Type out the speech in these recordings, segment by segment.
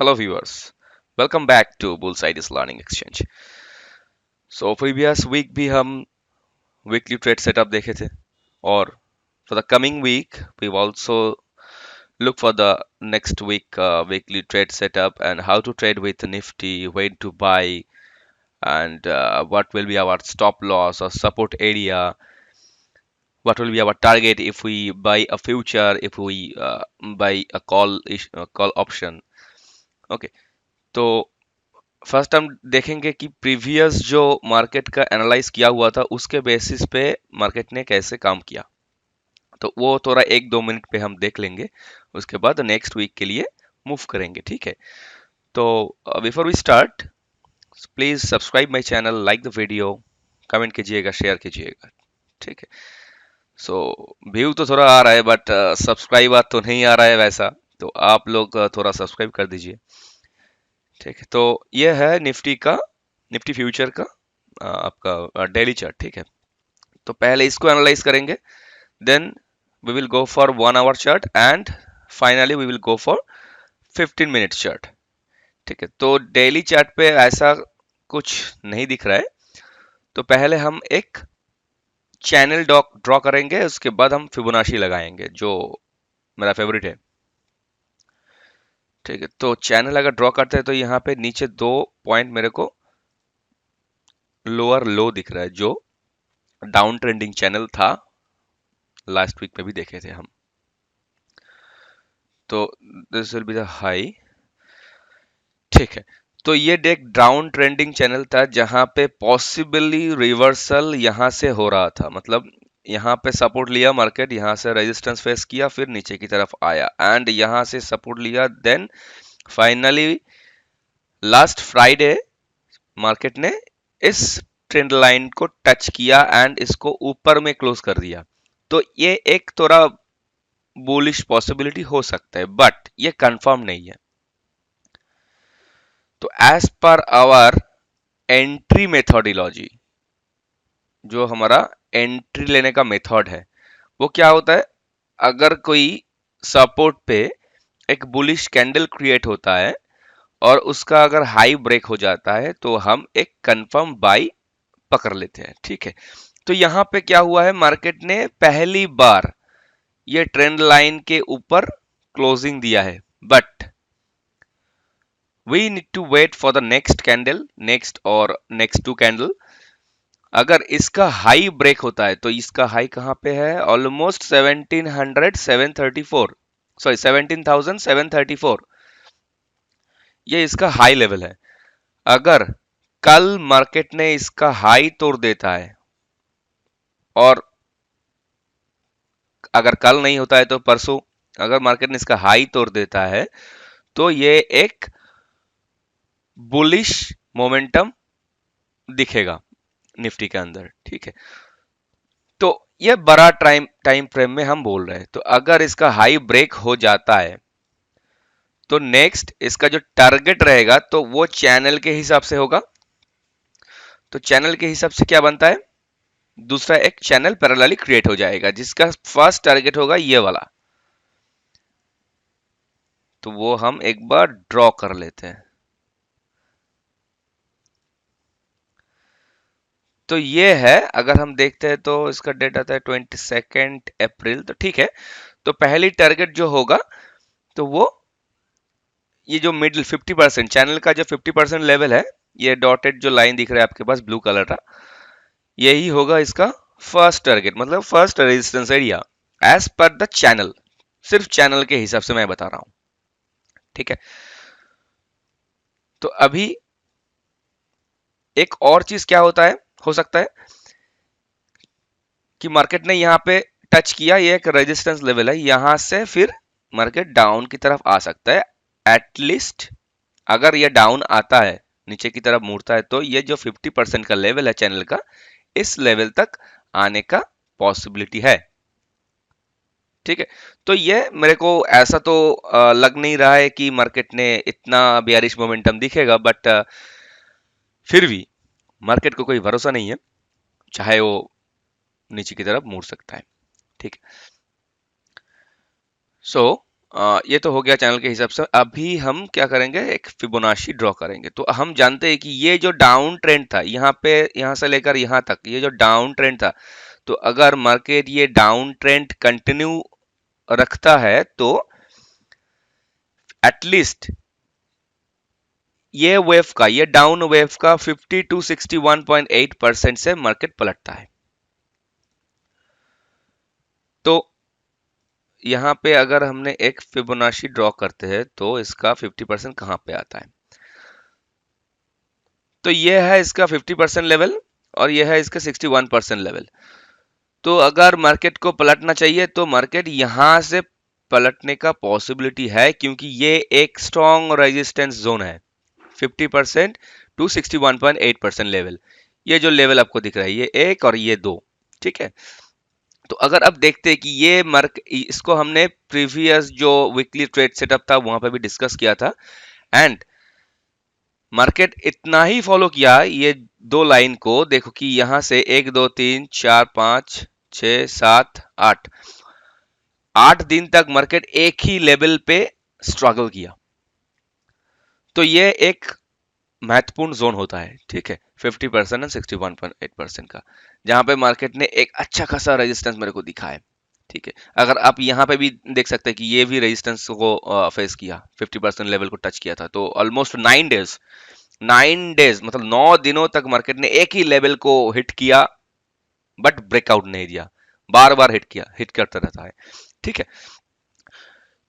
Hello viewers, welcome back to Bullseye Learning Exchange. So previous week भी हम weekly trade setup देखे थे और for the coming week we will also look for the next week weekly trade setup and how to trade with Nifty, when to buy and what will be our stop loss or support area, what will be our target if we buy a future, if we buy a call option. Okay, तो first हम देखेंगे कि previous जो market का analyse किया हुआ था उसके बेसिस पे मार्केट ने कैसे काम किया, तो वो थोड़ा 1-2 मिनट पे हम देख लेंगे। उसके बाद नेक्स्ट वीक के लिए मूव करेंगे, ठीक है। तो before we start, please subscribe my channel, like the video, comment कीजिएगा, शेयर कीजिएगा, ठीक है। सो व्यू तो थोड़ा आ रहा है बट सब्सक्राइब तो नहीं आ रहा है वैसा, तो आप लोग थोड़ा सब्सक्राइब कर दीजिए, ठीक है। तो ये है निफ्टी का, निफ्टी फ्यूचर का आपका डेली चार्ट, ठीक है। तो पहले इसको एनालाइज करेंगे, then we will go for 1 hour chart and finally we will go for 15 minute chart, ठीक है। तो डेली चार्ट पे ऐसा कुछ नहीं दिख रहा है, तो पहले हम एक चैनल ड्रॉ करेंगे, उसके बाद हम फिबोनाची लगाएंगे जो मेरा फेवरेट है, ठीक है। तो चैनल अगर ड्रॉ करते हैं तो यहाँ पे नीचे 2 पॉइंट मेरे को लोअर लो दिख रहा है, जो डाउन ट्रेंडिंग चैनल था, लास्ट वीक में भी देखे थे हम। तो this will be the high, ठीक है। तो ये एक डाउन ट्रेंडिंग चैनल था जहां पे पॉसिबली रिवर्सल यहां से हो रहा था, मतलब यहाँ पे सपोर्ट लिया मार्केट, यहाँ से रेजिस्टेंस फेस किया, फिर नीचे की तरफ आया एंड यहाँ से सपोर्ट लिया, then finally last Friday market ने इस ट्रेंड लाइन को टच किया एंड इसको ऊपर में क्लोज कर दिया। तो ये एक थोड़ा बुलिश पॉसिबिलिटी हो सकता है बट ये कंफर्म नहीं है। तो as per hour entry methodology, जो हमारा एंट्री लेने का मेथड है, वो क्या होता है, अगर कोई सपोर्ट पे एक बुलिश कैंडल क्रिएट होता है और उसका अगर हाई ब्रेक हो जाता है तो हम एक कंफर्म बाई पकड़ लेते हैं, ठीक है। तो यहाँ पे क्या हुआ है, मार्केट ने पहली बार ये ट्रेंड लाइन के ऊपर क्लोजिंग दिया है, but we need to wait for the next candle, next और नेक्स्ट 2 कैंडल। अगर इसका हाई ब्रेक होता है तो इसका हाई कहाँ पे है, ऑलमोस्ट 17,734, सॉरी 17,734, ये इसका हाई लेवल है। अगर कल मार्केट ने इसका हाई तोड़ देता है, और अगर कल नहीं होता है तो परसों, अगर मार्केट ने इसका हाई तोड़ देता है तो ये एक बुलिश मोमेंटम दिखेगा निफ्टी के अंदर, ठीक है। तो ये बड़ा टाइम टाइम फ्रेम में हम बोल रहे हैं, तो अगर इसका हाई ब्रेक हो जाता है तो नेक्स्ट इसका जो टारगेट रहेगा तो वो चैनल के हिसाब से होगा। तो चैनल के हिसाब से क्या बनता है, दूसरा एक चैनल पैरेलली क्रिएट हो जाएगा जिसका फर्स्ट टारगेट होगा ये वाला। तो वो हम एक बार ड्रॉ कर लेते हैं। तो ये है, अगर हम देखते हैं तो इसका डेट आता है 22 अप्रैल, तो ठीक है। तो पहली टारगेट जो होगा तो वो ये जो मिडिल 50% चैनल का जो 50% लेवल है, ये डॉटेड जो लाइन दिख रहा है आपके पास ब्लू कलर का, यही होगा इसका फर्स्ट टारगेट, मतलब first resistance area as per the channel. सिर्फ चैनल के हिसाब से मैं बता रहा हूं, ठीक है। तो अभी एक और चीज क्या होता है, हो सकता है कि मार्केट ने यहाँ पे टच किया, ये एक रेजिस्टेंस लेवल है, यहां से फिर मार्केट डाउन की तरफ आ सकता है। एटलीस्ट अगर ये डाउन आता है, नीचे की तरफ मुड़ता है, तो ये जो 50% का लेवल है चैनल का, इस लेवल तक आने का पॉसिबिलिटी है, ठीक है। तो ये मेरे को ऐसा तो लग नहीं रहा है कि मार्केट ने इतना बेयरिश मोमेंटम दिखेगा, बट फिर भी मार्केट को कोई भरोसा नहीं है, चाहे वो नीचे की तरफ मुड़ सकता है, ठीक है। सो ये तो हो गया चैनल के हिसाब से। अभी हम क्या करेंगे, एक फिबोनाची ड्रॉ करेंगे। तो हम जानते हैं कि ये जो डाउन ट्रेंड था यहाँ पे, यहाँ से लेकर यहाँ तक ये जो डाउन ट्रेंड था, तो अगर मार्केट ये डाउन ट्रेंड कंटिन्यू रखता है तो एटलीस्ट ये डाउन वेव का 50 टू 61.8% से मार्केट पलटता है। तो यहाँ पे अगर हमने एक फिबोनाची ड्रॉ करते हैं तो इसका 50% कहाँ पे आता है? तो ये है इसका 50% लेवल और ये है इसका 61% लेवल। तो अगर मार्केट को पलटना चाहिए तो मार्केट यहां से पलटने का पॉसिबिलिटी है, क्योंकि ये एक स्ट्रॉन्ग रेजिस्टेंस जोन है 50% टू 61.8% लेवल। ये जो लेवल आपको दिख रहा है ये एक और ये दो, ठीक है। तो अगर अब देखते हैं कि ये इसको हमने प्रीवियस जो वीकली ट्रेड सेटअप था वहां पे भी डिस्कस किया था, एंड मार्केट इतना ही फॉलो किया ये दो लाइन को। देखो कि यहां से 1 2 3 4 5 6 7 8 8 दिन तक मार्केट एक ही लेवल पे स्ट्रगल किया। तो ये एक महत्वपूर्ण जोन होता है, ठीक है, 50% एंड 61.8% का, जहां पे मार्केट ने एक अच्छा खासा रेजिस्टेंस मेरे को दिखा है, ठीक है। अगर आप यहाँ पे भी देख सकते हैं कि ये भी रेजिस्टेंस को फेस किया, 50% लेवल को टच किया था। तो ऑलमोस्ट 9 डेज मतलब 9 दिनों तक मार्केट ने एक ही लेवल को हिट किया, बट ब्रेकआउट नहीं दिया, बार बार हिट करता रहता है, ठीक है।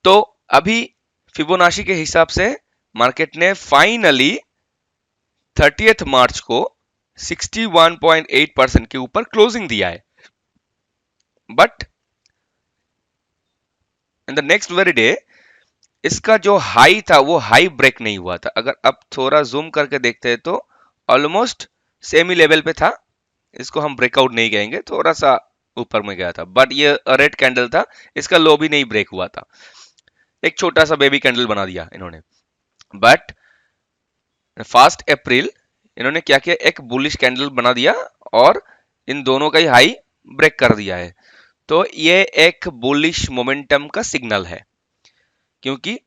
तो अभी फिबोनाची के हिसाब से मार्केट ने फाइनली 30 मार्च को 61.8% के ऊपर क्लोजिंग दिया है, but in the next very day इसका जो हाई था वो हाई ब्रेक नहीं हुआ था। अगर आप थोड़ा जूम करके देखते हैं तो ऑलमोस्ट सेम ही लेवल पे था, इसको हम ब्रेकआउट नहीं कहेंगे, थोड़ा सा ऊपर में गया था, बट ये रेड कैंडल था, इसका लो भी नहीं ब्रेक हुआ था, एक छोटा सा बेबी कैंडल बना दिया इन्होंने। बट फर्स्ट अप्रैल इन्होंने क्या किया, एक बुलिश कैंडल बना दिया और इन दोनों का ही हाई ब्रेक कर दिया है। तो ये एक बुलिश मोमेंटम का सिग्नल है, क्योंकि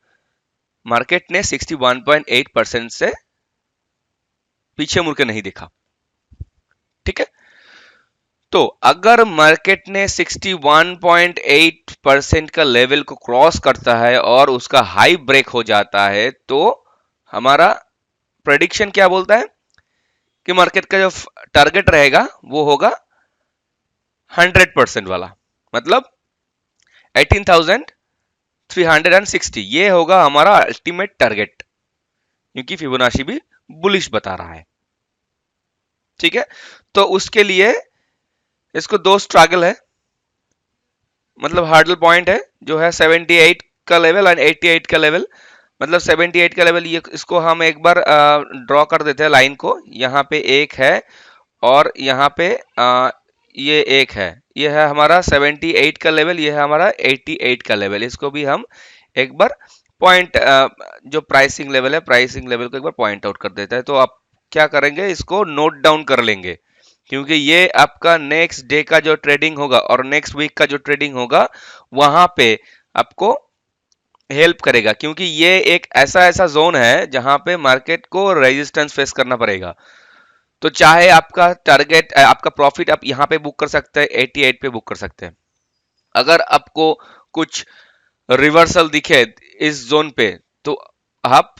मार्केट ने 61.8% से पीछे मुड़ के नहीं देखा, ठीक है। तो अगर मार्केट ने 61.8% का लेवल को क्रॉस करता है और उसका हाई ब्रेक हो जाता है, तो हमारा प्रेडिक्शन क्या बोलता है कि मार्केट का जो टारगेट रहेगा वो होगा 100% वाला, मतलब 18,360। ये होगा हमारा अल्टीमेट टारगेट, क्योंकि फिबोनाची भी बुलिश बता रहा है, ठीक है। तो उसके लिए इसको दो स्ट्रगल है, मतलब हार्डल पॉइंट है जो है 78 का लेवल एंड 88 का लेवल। मतलब 78 का लेवल, ये इसको हम एक बार ड्रॉ कर देते हैं लाइन को। यहाँ पे एक है और यहाँ पे ये एक है, ये है हमारा 78 का लेवल, ये है हमारा 88 का लेवल। इसको भी हम एक बार पॉइंट, जो प्राइसिंग लेवल है, प्राइसिंग लेवल को एक बार पॉइंट आउट कर देता है। तो आप क्या करेंगे, इसको नोट डाउन कर लेंगे, क्योंकि ये आपका नेक्स्ट डे का जो ट्रेडिंग होगा और नेक्स्ट वीक का जो ट्रेडिंग होगा वहां पे आपको हेल्प करेगा, क्योंकि ये एक ऐसा ऐसा जोन है जहां पे मार्केट को रेजिस्टेंस फेस करना पड़ेगा। तो चाहे आपका टारगेट, आपका प्रॉफिट आप यहां पे बुक कर सकते हैं, 88 पे बुक कर सकते हैं। अगर आपको कुछ रिवर्सल दिखे इस जोन पे तो आप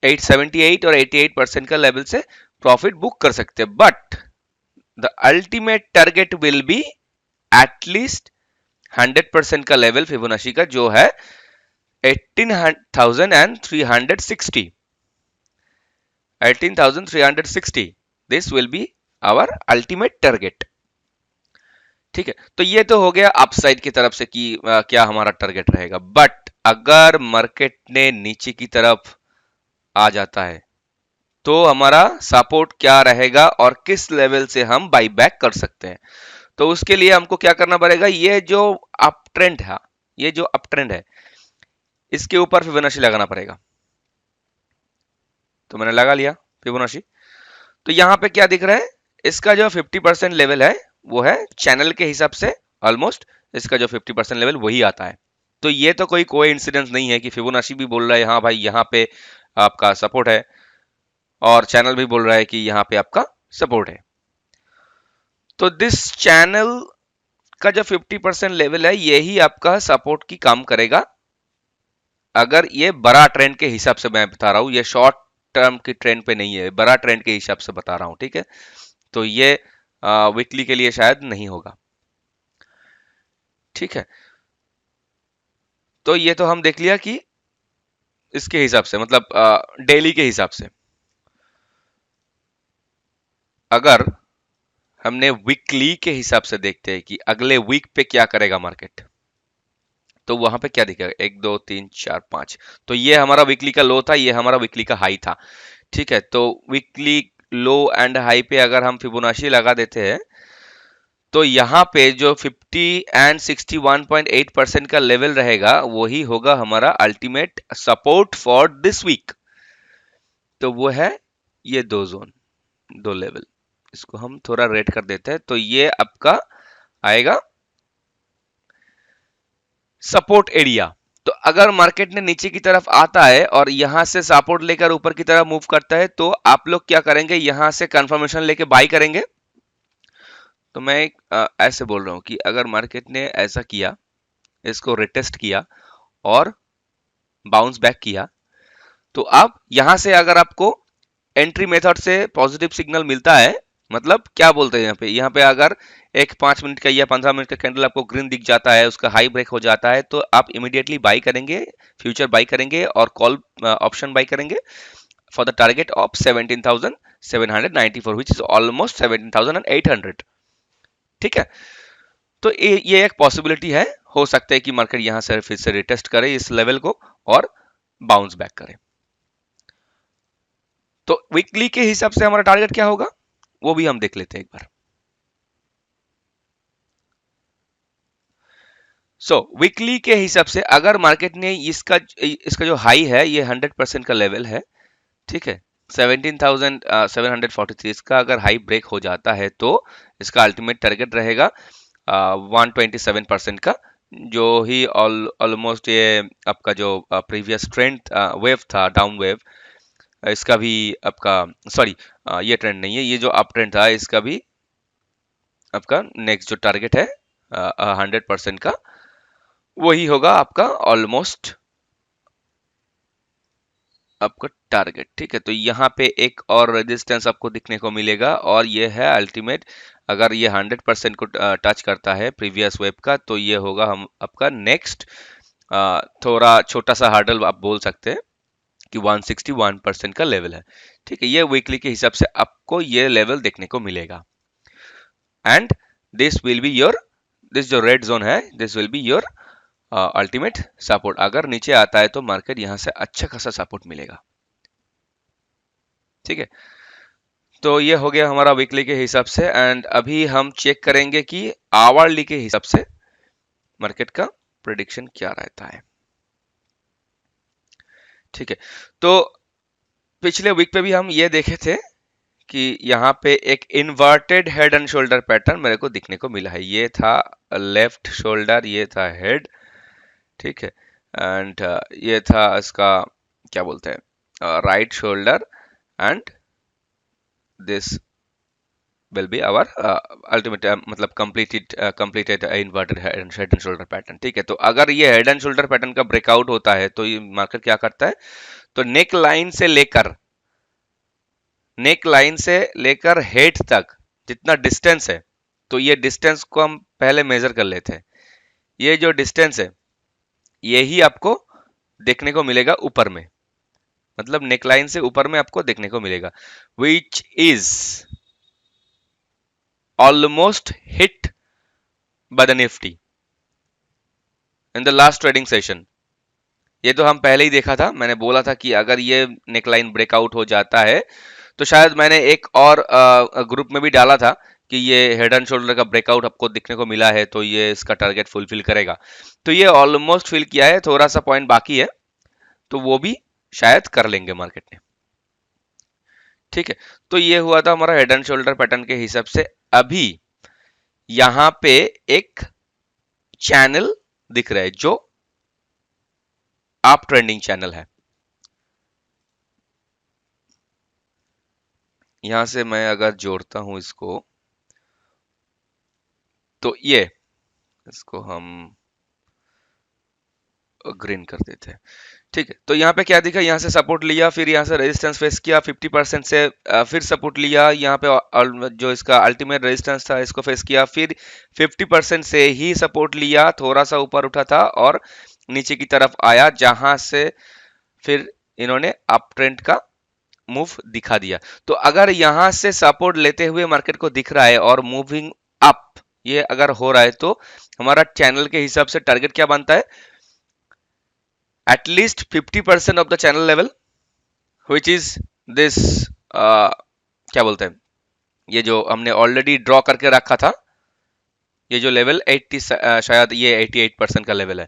878 और 88% का लेवल से प्रॉफिट बुक कर सकते हैं, but the ultimate target will be at least 100% का लेवल फिबोनाची का, जो है 18,360। 18,360 this will be our ultimate target, ठीक है। तो ये तो हो गया अपसाइड की तरफ से कि क्या हमारा टारगेट रहेगा। बट अगर मार्केट ने नीचे की तरफ आ जाता है तो हमारा सपोर्ट क्या रहेगा और किस लेवल से हम बाई बैक कर सकते हैं। तो उसके लिए हमको क्या करना पड़ेगा, ये जो अप ट्रेंड है, ये जो अप ट्रेंड है, इसके ऊपर फिबोनाची लगाना पड़ेगा। तो मैंने लगा लिया फिबोनाची। तो यहां पे क्या दिख रहा है, इसका जो 50% लेवल है वो है चैनल के हिसाब से ऑलमोस्ट इसका जो 50% लेवल वही आता है, तो ये तो कोई कोइंसिडेंस नहीं है कि फिबोनाची भी बोल रहा है हाँ भाई यहाँ पे आपका सपोर्ट है, और चैनल भी बोल रहा है कि यहाँ पे आपका सपोर्ट है। तो दिस चैनल का जो 50% लेवल है यही आपका सपोर्ट की काम करेगा, अगर ये बड़ा ट्रेंड के हिसाब से मैं बता रहा हूँ, ये शॉर्ट टर्म की ट्रेंड पे नहीं है, बड़ा ट्रेंड के हिसाब से बता रहा हूँ, ठीक है। तो ये वीकली के लिए शायद नहीं होगा, ठीक है। तो ये तो हम देख लिया कि इसके हिसाब से, मतलब डेली के हिसाब से। अगर हमने वीकली के हिसाब से देखते हैं कि अगले वीक पे क्या करेगा मार्केट, तो वहां पे क्या दिखेगा, 1 2 3 4 5। तो ये हमारा वीकली का लो था, ये हमारा वीकली का हाई था, ठीक है। तो वीकली लो एंड हाई पे अगर हम फिबोनाची लगा देते हैं, तो यहाँ पे जो 50 एंड 61.8% का लेवल रहेगा वही होगा हमारा ultimate support for this week. तो वो है ये दो जोन, दो लेवल। इसको हम थोड़ा रेड कर देते हैं, तो ये आपका आएगा सपोर्ट एरिया। तो अगर मार्केट ने नीचे की तरफ आता है और यहां से सपोर्ट लेकर ऊपर की तरफ मूव करता है, तो आप लोग क्या करेंगे, यहां से कंफर्मेशन लेके बाई करेंगे। तो मैं ऐसे बोल रहा हूं कि अगर मार्केट ने ऐसा किया, इसको रिटेस्ट किया और बाउंस बैक किया, तो आप यहां से अगर आपको एंट्री मेथड से पॉजिटिव सिग्नल मिलता है, मतलब क्या बोलते हैं यहाँ पे अगर एक 5 मिनट का या 15 मिनट का कैंडल आपको ग्रीन दिख जाता है, उसका हाई ब्रेक हो जाता है, तो आप इमीडिएटली बाई करेंगे, फ्यूचर बाई करेंगे और कॉल ऑप्शन बाई करेंगे for the target of 17,794, which is almost 17,800, ठीक है। तो ये एक पॉसिबिलिटी है, हो सकता है कि मार्केट यहां से फिर से रिटेस्ट करे इस लेवल को और बाउंस बैक करे। तो वीकली के हिसाब से हमारा टारगेट क्या होगा वो भी हम देख लेते हैं एक बार। सो वीकली के हिसाब से अगर मार्केट ने इसका इसका जो हाई है ये 100% का लेवल है, ठीक है, 17,743, इसका अगर हाई ब्रेक हो जाता है तो इसका अल्टीमेट टारगेट रहेगा 127% का, जो ही ऑलमोस्ट ये आपका जो प्रीवियस ट्रेंड वेव था, डाउन वेव, इसका भी आपका, सॉरी ये ट्रेंड नहीं है, ये जो अप ट्रेंड था इसका भी आपका नेक्स्ट जो टारगेट है 100% का, वही होगा आपका ऑलमोस्ट आपका टारगेट, ठीक है। तो यहाँ पे एक और रेजिस्टेंस आपको दिखने को मिलेगा, और ये है अल्टीमेट, अगर ये 100% को टच करता है प्रीवियस वेव का, तो ये होगा हम आपका नेक्स्ट थोड़ा छोटा सा हार्डल आप बोल सकते हैं कि 161% का लेवल है, ठीक है। ये वीकली के हिसाब से आपको ये लेवल देखने को मिलेगा, and this will be your, this जो रेड जोन है, this will be your ultimate support. अगर नीचे आता है तो मार्केट यहां से अच्छा खासा सपोर्ट मिलेगा, ठीक है। तो ये हो गया हमारा वीकली के हिसाब से, एंड अभी हम चेक करेंगे कि आवरली के हिसाब से मार्केट का प्रेडिक्शन क्या रहता है, ठीक है। तो पिछले वीक पे भी हम ये देखे थे कि यहाँ पे एक inverted head and shoulder pattern मेरे को दिखने को मिला है। ये था लेफ्ट शोल्डर, ये था हेड, ठीक है, एंड ये था इसका क्या बोलते हैं right shoulder, and this will be our ultimate मतलब completed inverted head and shoulder pattern, ठीक है। तो अगर ये हेड एंड शोल्डर पैटर्न का ब्रेकआउट होता है तो ये मार्केट क्या करता है, तो नेक लाइन से लेकर हेड तक जितना डिस्टेंस है, तो ये डिस्टेंस को हम पहले मेजर कर लेते हैं। ये जो डिस्टेंस है यही आपको देखने को मिलेगा ऊपर में, मतलब नेकलाइन से ऊपर में आपको देखने को मिलेगा, which is almost hit by the Nifty in the last trading session. ये तो हम पहले ही देखा था, मैंने बोला था कि अगर ये नेकलाइन ब्रेकआउट हो जाता है, तो शायद मैंने एक और ग्रुप में भी डाला था कि ये हेड एंड शोल्डर का ब्रेकआउट आपको दिखने को मिला है तो ये इसका टारगेट फुलफिल करेगा। तो ये ऑलमोस्ट फिल किया है, थोड़ा सा पॉइंट बाकी है, तो वो भी शायद कर लेंगे मार्केट ने, ठीक है। तो ये हुआ था हमारा हेड एंड शोल्डर पैटर्न के हिसाब से। अभी यहां पे एक चैनल दिख रहा है जो अप ट्रेंडिंग चैनल है। यहां से मैं अगर जोड़ता हूं इसको, तो ये, इसको हम ग्रीन कर देते हैं। ठीक है, तो यहाँ पे क्या दिखा, यहाँ से सपोर्ट लिया, फिर यहाँ से रेजिस्टेंस फेस किया 50% से, फिर सपोर्ट लिया यहाँ पे, जो इसका अल्टीमेट रेजिस्टेंस था इसको फेस किया, फिर 50% से ही सपोर्ट लिया, थोड़ा सा ऊपर उठा था और नीचे की तरफ आया, जहां से फिर इन्होंने अप ट्रेंड का मूव दिखा दिया। तो अगर यहां से सपोर्ट लेते हुए मार्केट को दिख रहा है और मूविंग अप ये अगर हो रहा है, तो हमारा चैनल के हिसाब से टारगेट क्या बनता है, at least 50% of the channel level, which is this, क्या बोलते हैं, ये जो हमने ऑलरेडी ड्रॉ करके रखा था, ये जो लेवल 80, शायद ये 88% का लेवल है,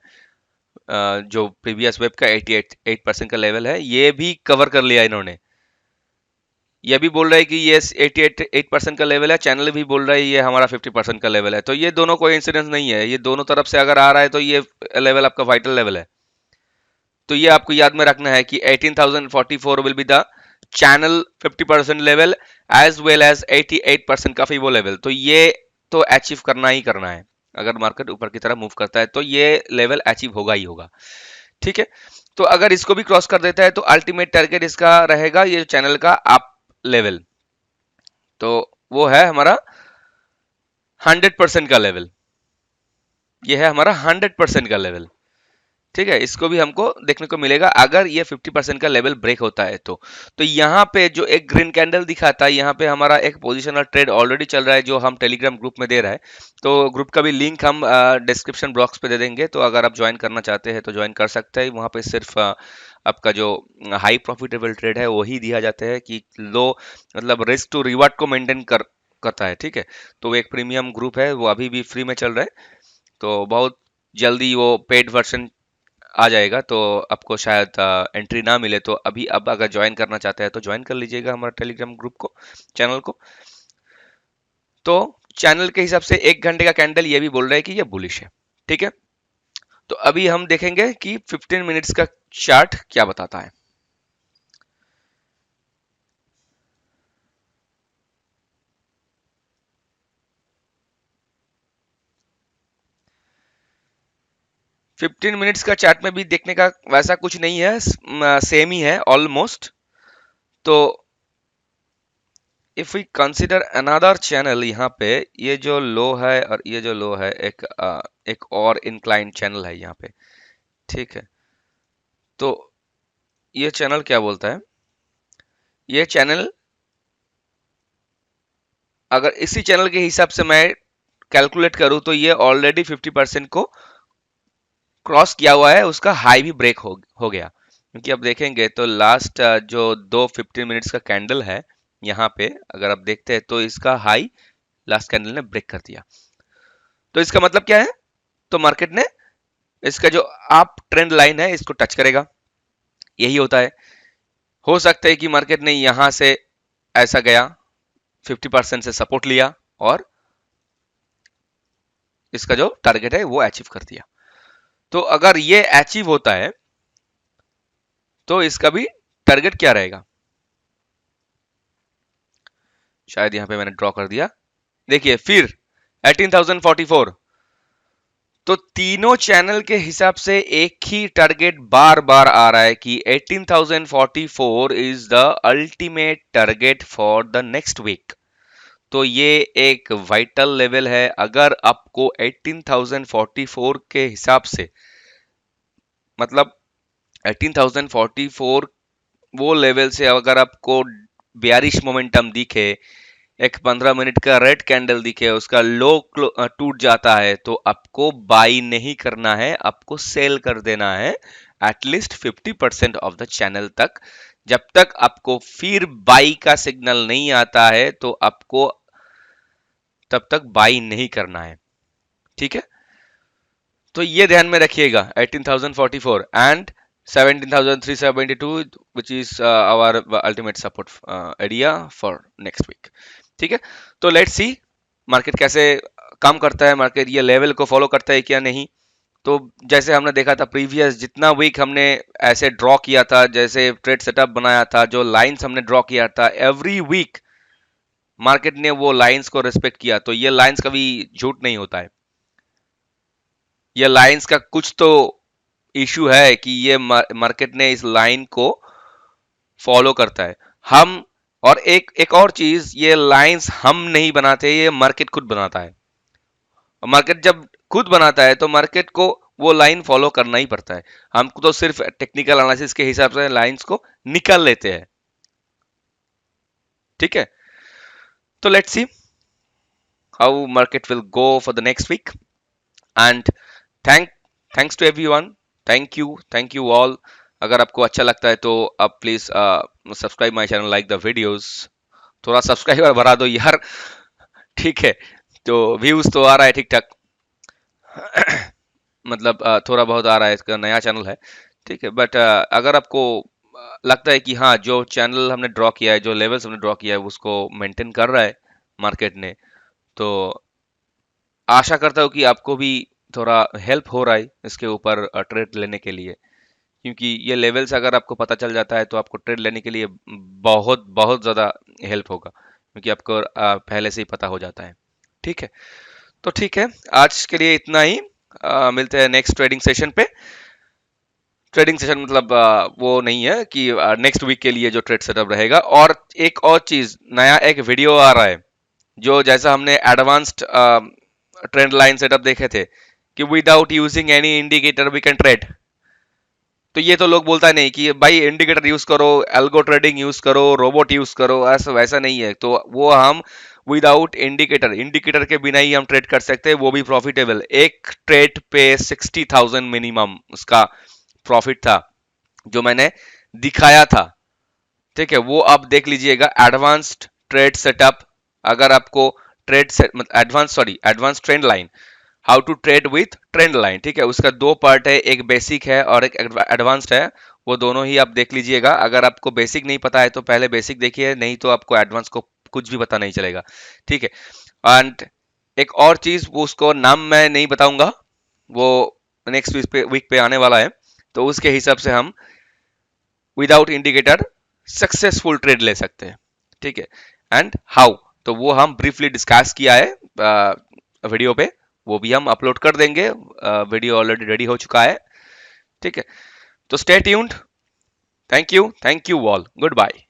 जो प्रीवियस वेब का 88% का लेवल है, ये भी कवर कर लिया इन्होंने। ये भी बोल रहा है कि ये 88% का लेवल है, चैनल भी बोल रहा है ये हमारा 50% का लेवल है। तो ये दोनों कोई इंसिडेंस नहीं है, ये दोनों तरफ से अगर आ रहा है तो ये लेवल आपका वाइटल लेवल है। तो ये आपको याद में रखना है कि 18,044 will be the channel 50% level, as well as 88% का फीबो लेवल। तो ये तो अचीव करना ही करना है, अगर मार्केट ऊपर की तरफ मूव करता है तो ये लेवल अचीव होगा ही होगा। ठीक है, तो अगर इसको भी क्रॉस कर देता है तो अल्टीमेट टारगेट इसका रहेगा ये चैनल का अप लेवल, तो वो है हमारा 100% का लेवल, ये है हमारा 100% का लेवल। ठीक है, इसको भी हमको देखने को मिलेगा अगर ये 50% का लेवल ब्रेक होता है तो यहाँ पे जो एक ग्रीन कैंडल दिखाता है, यहाँ पे हमारा एक पोजिशनल ट्रेड ऑलरेडी चल रहा है जो हम टेलीग्राम ग्रुप में दे रहा है। तो ग्रुप का भी लिंक हम डिस्क्रिप्शन बॉक्स पे दे देंगे, तो अगर आप ज्वाइन करना चाहते हैं तो ज्वाइन कर सकते हैं। वहाँ पे सिर्फ आपका जो हाई प्रॉफिटेबल ट्रेड है वही दिया जाता है, कि लो मतलब रिस्क टू रिवार्ड को मेंटेन करता है। ठीक है, तो वो एक प्रीमियम ग्रुप है, वो अभी भी फ्री में चल रहा है, तो बहुत जल्दी वो पेड वर्जन आ जाएगा, तो आपको शायद एंट्री ना मिले, तो अभी अब अगर ज्वाइन करना चाहते हैं तो ज्वाइन कर लीजिएगा हमारा टेलीग्राम ग्रुप को, चैनल को। तो चैनल के हिसाब से 1 घंटे का कैंडल ये भी बोल रहा है कि ये बुलिश है। ठीक है, तो अभी हम देखेंगे कि 15 मिनट्स का चार्ट क्या बताता है। फिफ्टीन मिनट्स का चार्ट में भी देखने का वैसा कुछ नहीं है, सेम ही है ऑलमोस्ट। तो if we consider another channel, यहाँ पे ये जो लो है और ये जो लो है, एक और इंक्लाइन चैनल है यहाँ पे। ठीक है, तो ये चैनल क्या बोलता है, ये चैनल अगर इसी चैनल के हिसाब से मैं कैलकुलेट करूं तो ये ऑलरेडी 50% को क्रॉस किया हुआ है, उसका हाई भी ब्रेक हो गया। क्योंकि अब देखेंगे तो लास्ट जो दो 15 मिनट्स का कैंडल है यहाँ पे, अगर आप देखते हैं तो इसका हाई लास्ट कैंडल ने ब्रेक कर दिया। तो इसका मतलब क्या है, तो मार्केट ने इसका जो अप ट्रेंड लाइन है इसको टच करेगा, यही होता है। हो सकता है कि मार्केट ने यहां से ऐसा गया, 50% से सपोर्ट लिया और इसका जो टारगेट है वो अचीव कर दिया। तो अगर ये अचीव होता है तो इसका भी टारगेट क्या रहेगा, शायद यहां पे मैंने ड्रॉ कर दिया, देखिए फिर 18,044। तो तीनों चैनल के हिसाब से एक ही टारगेट बार बार आ रहा है कि 18,044 is the ultimate target for the next week. तो ये एक वाइटल लेवल है, अगर आपको 18,044 के हिसाब से, मतलब 18,044 वो लेवल से अगर आपको बेयरिश मोमेंटम दिखे, एक 15 मिनट का रेड कैंडल दिखे, उसका लो टूट जाता है, तो आपको बाई नहीं करना है, आपको सेल कर देना है एटलीस्ट 50% ऑफ द चैनल तक। जब तक आपको फिर बाई का सिग्नल नहीं आता है तो आपको तब तक बाई नहीं करना है। ठीक है, तो ये ध्यान में रखिएगा, 18,044 and 17,372 which is our ultimate support area for next week। ठीक है, तो लेट्स सी मार्केट कैसे काम करता है, मार्केट ये लेवल को फॉलो करता है क्या नहीं। तो जैसे हमने देखा था प्रीवियस जितना वीक हमने ऐसे ड्रॉ किया था, जैसे ट्रेड सेटअप बनाया था, जो लाइंस हमने ड्रॉ किया था, एवरी वीक मार्केट ने वो लाइंस को रिस्पेक्ट किया। तो ये लाइंस कभी झूठ नहीं होता है, ये लाइंस का कुछ तो इशू है कि ये मार्केट ने इस लाइन को फॉलो करता है। हम और एक एक और चीज, ये लाइंस हम नहीं बनाते, ये मार्केट खुद बनाता है। और मार्केट जब खुद बनाता है तो मार्केट को वो लाइन फॉलो करना ही पड़ता है। हमको तो सिर्फ टेक्निकल एनालिसिस के हिसाब से लाइंस को निकाल लेते हैं। ठीक है, तो let's see how market will go for the next week. And thank thanks to everyone, thank you all. अगर आपको अच्छा लगता है तो आप please subscribe my channel, like the videos, थोड़ा सब्सक्राइबर बढ़ा दो यार। ठीक है, तो व्यूज तो आ रहा है ठीक ठाक, मतलब थोड़ा बहुत आ रहा है, इसका नया चैनल है। ठीक है, बट अगर आपको लगता है कि हाँ जो चैनल हमने ड्रॉ किया है, जो लेवल्स हमने ड्रॉ किया है उसको मेंटेन कर रहा है मार्केट ने, तो आशा करता हूँ कि आपको भी थोड़ा हेल्प हो रहा है इसके ऊपर ट्रेड लेने के लिए। क्योंकि ये लेवल्स अगर आपको पता चल जाता है तो आपको ट्रेड लेने के लिए बहुत बहुत ज़्यादा हेल्प होगा, क्योंकि आपको पहले से ही पता हो जाता है। ठीक है, तो ठीक है, आज के लिए इतना ही। मिलते हैं नेक्स्ट ट्रेडिंग सेशन पे। ट्रेडिंग सेशन मतलब वो नहीं है कि नेक्स्ट वीक के लिए जो ट्रेड सेटअप रहेगा। और एक और चीज, नया एक वीडियो आ रहा है, जो जैसा हमने एडवांस्ड ट्रेंड लाइन सेटअप देखे थे कि without using any indicator we can trade. तो ये तो लोग बोलता नहीं कि भाई इंडिकेटर यूज करो, एल्गो ट्रेडिंग यूज करो, रोबोट यूज करो, ऐसा वैसा नहीं है। तो वो हम विदाउट इंडिकेटर, इंडिकेटर के बिना ही हम ट्रेड कर सकते हैं, वो भी प्रॉफिटेबल। एक ट्रेड पे 60,000 मिनिमम उसका प्रॉफिट था, जो मैंने दिखाया था। ठीक है, वो आप देख लीजिएगा, एडवांस्ड ट्रेड सेटअप। अगर आपको trade set advance sorry advance trend line, how to trade with trend line, ठीक है, उसका दो पार्ट है, एक बेसिक है और एक एडवांस्ड है। वो दोनों ही आप देख लीजिएगा। अगर आपको बेसिक नहीं पता है तो पहले बेसिक देखिए, नहीं तो आपको एडवांस को कुछ भी पता नहीं चलेगा। ठीक है, एंड एक और चीज, वो उसको नाम मैं नहीं बताऊंगा, वो नेक्स्ट वीक पे आने वाला है। तो उसके हिसाब से हम विदाउट इंडिकेटर सक्सेसफुल ट्रेड ले सकते हैं। ठीक है, एंड हाउ, तो वो हम ब्रीफली डिस्कस किया है वीडियो पे, वो भी हम अपलोड कर देंगे। वीडियो ऑलरेडी रेडी हो चुका है। ठीक है, तो stay tuned. Thank you all, good bye.